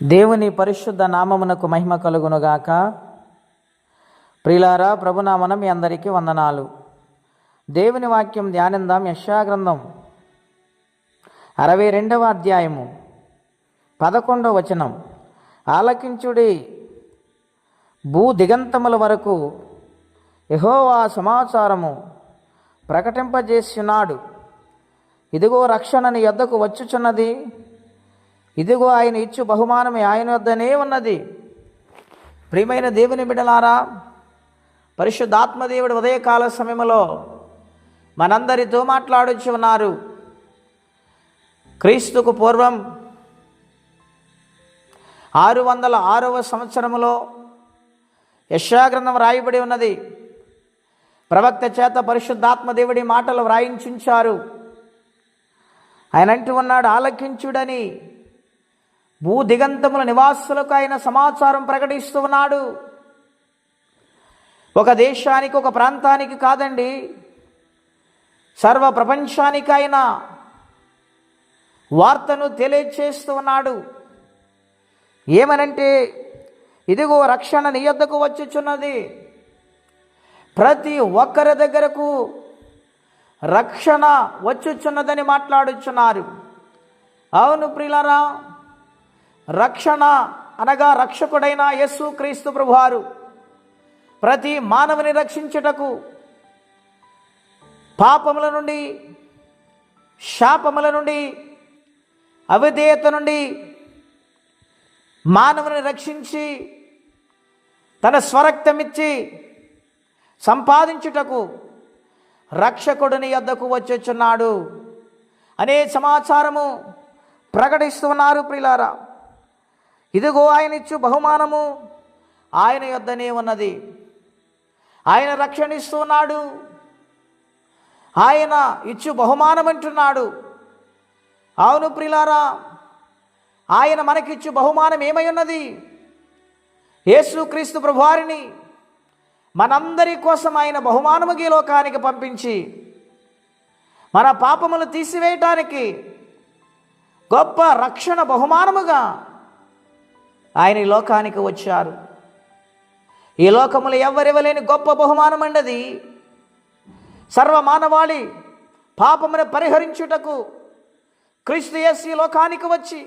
దేవుని పరిశుద్ధ నామమునకు మహిమ కలుగునుగాక. ప్రియులారా, ప్రభునామన మీ అందరికీ వందనాలు. దేవుని వాక్యం ధ్యానిందాం. యెషయా గ్రంథం 62వ అధ్యాయము 11వ వచనం. ఆలకించుడి, భూ దిగంతముల వరకు యెహోవా సమాచారము ప్రకటింపజేస్తున్నాడు. ఇదిగో రక్షణ నీ యొద్దకు వచ్చుచున్నది, ఇదిగో ఆయన ఇచ్చు బహుమానమే ఆయన వద్దనే ఉన్నది. ప్రియమైన దేవుని బిడ్డలారా, పరిశుద్ధాత్మదేవుడు ఉదయకాల సమయంలో మనందరితో మాట్లాడుచు ఉన్నారు. క్రీస్తుకు పూర్వం 606వ సంవత్సరములో యెషయా గ్రంథం రాయబడి ఉన్నది. ప్రవక్త చేత పరిశుద్ధాత్మదేవుడి మాటలు వ్రాయించుంచారు. ఆయన అంటూ ఉన్నాడు, ఆలకించుడని భూ దిగంతముల నివాసులకు ఆయన సమాచారం ప్రకటిస్తూ ఉన్నాడు. ఒక దేశానికి, ఒక ప్రాంతానికి కాదండి, సర్వ ప్రపంచానికి ఆయన వార్తను తెలియచేస్తూ ఉన్నాడు. ఏమనంటే, ఇదిగో రక్షణ నీ యొద్దకు వచ్చుచున్నది. ప్రతి ఒక్కరి దగ్గరకు రక్షణ వచ్చుచున్నదని మాట్లాడుచున్నారు. అవును ప్రియులారా, రక్షణ అనగా రక్షకుడైన యేసు క్రీస్తు ప్రభువారు ప్రతి మానవుని రక్షించుటకు, పాపముల నుండి, శాపముల నుండి, అవిధేయత నుండి మానవుని రక్షించి తన స్వరక్తమిచ్చి సంపాదించుటకు రక్షకుడిని యొద్దకు వచ్చుచున్నాడు అనే సమాచారము ప్రకటిస్తున్నారు. ప్రియులారా, ఇదిగో ఆయన ఇచ్చు బహుమానము ఆయన యొద్దనే ఉన్నది. ఆయన రక్షణ ఇస్తున్నాడు, ఆయన ఇచ్చు బహుమానం అంటున్నాడు. అవును ప్రియులారా, ఆయన మనకిచ్చు బహుమానం ఏమై ఉన్నది? యేసుక్రీస్తు ప్రభువారిని మనందరి కోసం ఆయన బహుమానముగా ఈ లోకానికి పంపించి మన పాపములు తీసివేయటానికి గొప్ప రక్షణ బహుమానముగా ఆయన ఈ లోకానికి వచ్చారు. ఈ లోకములు ఎవ్వరివ్వలేని గొప్ప బహుమానం అండది. సర్వమానవాళి పాపమును పరిహరించుటకు క్రీస్తు యేసు ఈ లోకానికి వచ్చి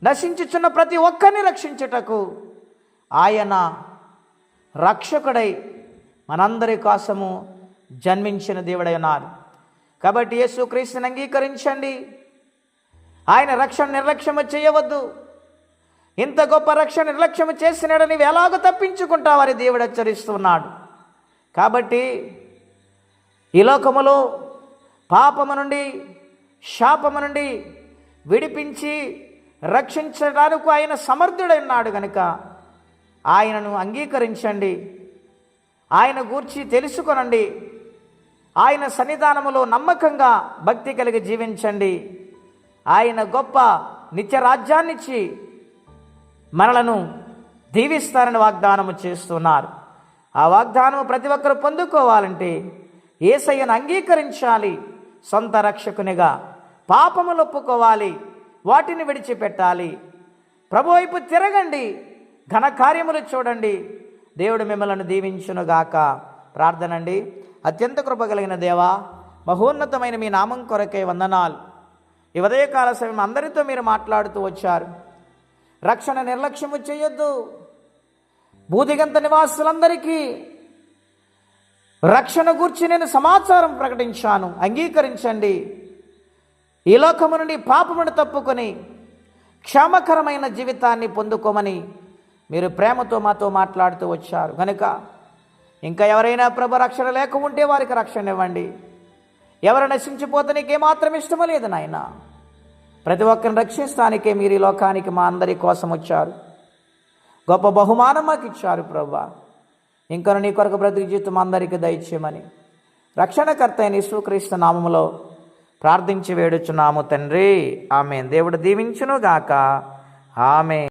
నశించుచున్న ప్రతి ఒక్కరిని రక్షించుటకు ఆయన రక్షకుడై మనందరి కోసము జన్మించిన దేవుడై ఉన్నారు. కాబట్టి యేసుక్రీస్తుని అంగీకరించండి. ఆయన రక్షణ నిర్లక్ష్యము చేయవద్దు. ఇంత గొప్ప రక్షణ నిర్లక్ష్యము చేసినాడని ఎలాగో తప్పించుకుంటావని దేవుడు హెచ్చరిస్తున్నాడు. కాబట్టి ఈ లోకములో పాపము నుండి, శాపము నుండి విడిపించి రక్షించడానికి ఆయన సమర్థుడై ఉన్నాడు కనుక ఆయనను అంగీకరించండి. ఆయన గూర్చి తెలుసుకొనండి. ఆయన సన్నిధానములో నమ్మకంగా భక్తి కలిగి జీవించండి. ఆయన గొప్ప నిత్య రాజ్యాన్నిచ్చి మనలను దీవిస్తారని వాగ్దానము చేస్తున్నారు. ఆ వాగ్దానము ప్రతి ఒక్కరు పొందుకోవాలంటే యేసయ్యను అంగీకరించాలి. సొంత రక్షకునిగా పాపములు ఒప్పుకోవాలి, వాటిని విడిచిపెట్టాలి. ప్రభు వైపు తిరగండి, ఘన కార్యములు చూడండి. దేవుడు మిమ్మల్ని దీవించునుగాక. ప్రార్థన అండి. అత్యంత కృప కలిగిన దేవా, మహోన్నతమైన మీ నామం కొరకే వందనాలు. ఈ ఉదయకాల సమయం అందరితో మీరు మాట్లాడుతూ వచ్చారు. రక్షణ నిర్లక్ష్యము చేయొద్దు. భూదిగంత నివాసులందరికీ రక్షణ గూర్చి నేను సమాచారం ప్రకటించాను, అంగీకరించండి. ఈ లోకము నుండి పాపమును తప్పుకొని క్షేమకరమైన జీవితాన్ని పొందుకోమని మీరు ప్రేమతో మాతో మాట్లాడుతూ వచ్చారు కనుక ఇంకా ఎవరైనా ప్రభు రక్షణ లేక ఉంటే వారికి రక్షణ ఇవ్వండి. ఎవరు నశించిపోతే నీకేమాత్రం ఇష్టమో లేదు నాయన. ప్రతి ఒక్కరిని రక్షిస్తానికే మీరు ఈ లోకానికి మా అందరి కోసం వచ్చారు. గొప్ప బహుమానం మాకు ఇచ్చారు ప్రభువా. ఇంకా నీ కొరకు బ్రతికి జీవితం అందరికీ దయచేయమని రక్షణకర్త అయిన యేసుక్రీస్తు నామములో ప్రార్థించి వేడుచున్నాము తండ్రి. ఆమేన్. దేవుడు దీవించును గాక. ఆమేన్.